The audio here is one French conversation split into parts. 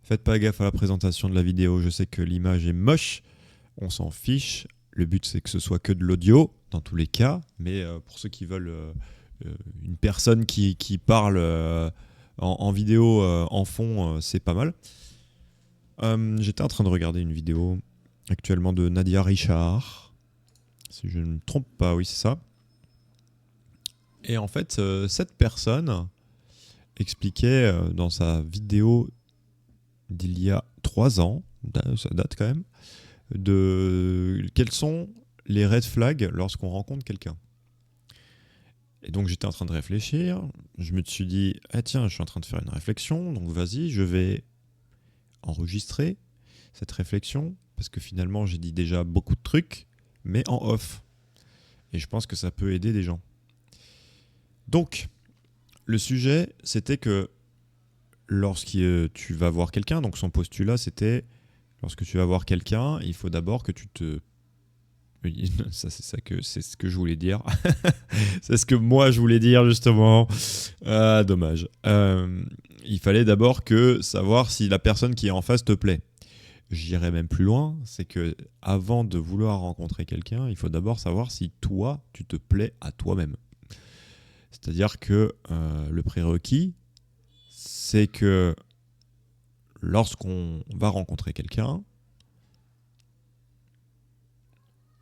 Faites pas gaffe à la présentation de la vidéo, je sais que l'image est moche, on s'en fiche. Le but c'est que ce soit que de l'audio dans tous les cas, mais pour ceux qui veulent une personne qui parle en vidéo en fond, c'est pas mal. J'étais en train de regarder une vidéo actuellement de Nadia Richard, si je ne me trompe pas, oui c'est ça. Et en fait, cette personne expliquait dans sa vidéo d'il y a 3 ans, ça date quand même, de quels sont les red flags lorsqu'on rencontre quelqu'un. Et donc j'étais en train de réfléchir, je me suis dit, ah tiens, je suis en train de faire une réflexion, donc vas-y, je vais enregistrer cette réflexion, parce que finalement j'ai dit déjà beaucoup de trucs, mais en off. Et je pense que ça peut aider des gens. Donc, le sujet, c'était que lorsque tu vas voir quelqu'un, donc son postulat, c'était lorsque tu vas voir quelqu'un, il faut d'abord que tu te... Ça, c'est ce que je voulais dire. C'est ce que moi, je voulais dire, justement. Ah, dommage. Il fallait d'abord que savoir si la personne qui est en face te plaît. J'irais même plus loin, c'est que avant de vouloir rencontrer quelqu'un, il faut d'abord savoir si toi, tu te plais à toi-même. C'est-à-dire que le prérequis, c'est que lorsqu'on va rencontrer quelqu'un,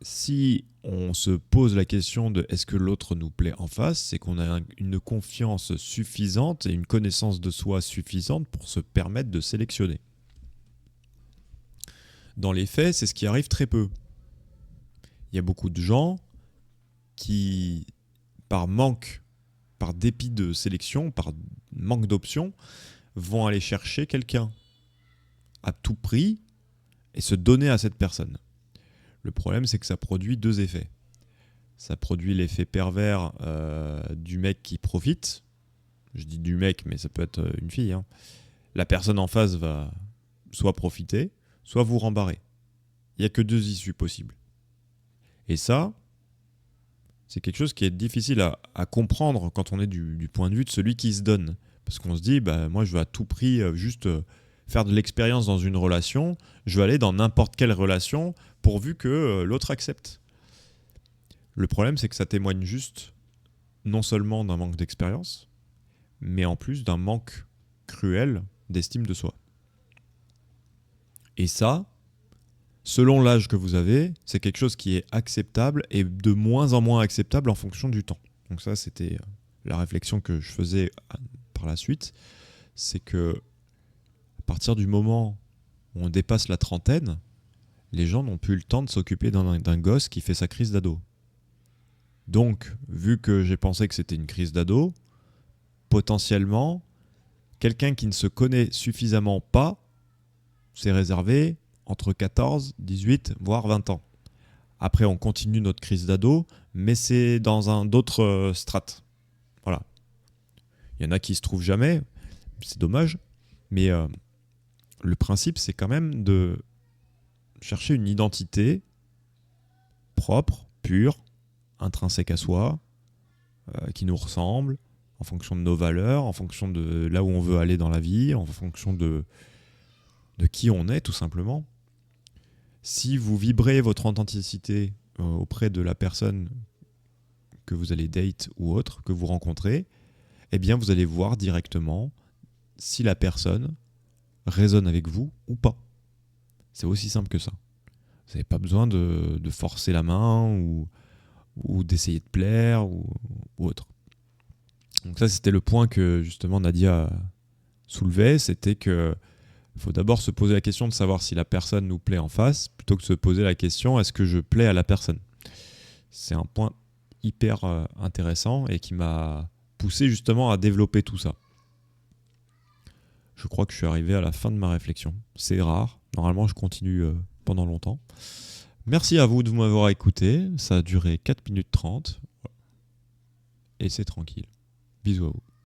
si on se pose la question de est-ce que l'autre nous plaît en face, c'est qu'on a une confiance suffisante et une connaissance de soi suffisante pour se permettre de sélectionner. Dans les faits, c'est ce qui arrive très peu. Il y a beaucoup de gens qui, par dépit de sélection, par manque d'options, vont aller chercher quelqu'un à tout prix et se donner à cette personne. Le problème, c'est que ça produit 2 effets. Ça produit l'effet pervers du mec qui profite. Je dis du mec, mais ça peut être une fille. Hein. La personne en face va soit profiter, soit vous rembarrer. Il n'y a que 2 issues possibles. Et ça, c'est quelque chose qui est difficile à comprendre quand on est du point de vue de celui qui se donne. Parce qu'on se dit, bah, moi je veux à tout prix juste faire de l'expérience dans une relation, je veux aller dans n'importe quelle relation pourvu que l'autre accepte. Le problème, c'est que ça témoigne juste non seulement d'un manque d'expérience, mais en plus d'un manque cruel d'estime de soi. Et ça, selon l'âge que vous avez, c'est quelque chose qui est acceptable et de moins en moins acceptable en fonction du temps. Donc ça, c'était la réflexion que je faisais par la suite. C'est que à partir du moment où on dépasse la trentaine, les gens n'ont plus le temps de s'occuper d'un gosse qui fait sa crise d'ado. Donc, vu que j'ai pensé que c'était une crise d'ado, potentiellement, quelqu'un qui ne se connaît suffisamment pas, c'est réservé entre 14, 18, voire 20 ans. Après, on continue notre crise d'ado, mais c'est dans d'autres strates. Voilà. Il y en a qui se trouvent jamais, c'est dommage, mais le principe, c'est quand même de chercher une identité propre, pure, intrinsèque à soi, qui nous ressemble, en fonction de nos valeurs, en fonction de là où on veut aller dans la vie, en fonction de qui on est, tout simplement. Si vous vibrez votre authenticité auprès de la personne que vous allez date ou autre, que vous rencontrez, eh bien vous allez voir directement si la personne résonne avec vous ou pas. C'est aussi simple que ça. Vous n'avez pas besoin de forcer la main ou d'essayer de plaire ou autre. Donc ça, c'était le point que justement Nadia soulevait, c'était que il faut d'abord se poser la question de savoir si la personne nous plaît en face, plutôt que de se poser la question est-ce que je plais à la personne. C'est un point hyper intéressant et qui m'a poussé justement à développer tout ça. Je crois que je suis arrivé à la fin de ma réflexion. C'est rare. Normalement, je continue pendant longtemps. Merci à vous de m'avoir écouté. Ça a duré 4 minutes 30. Et c'est tranquille. Bisous à vous.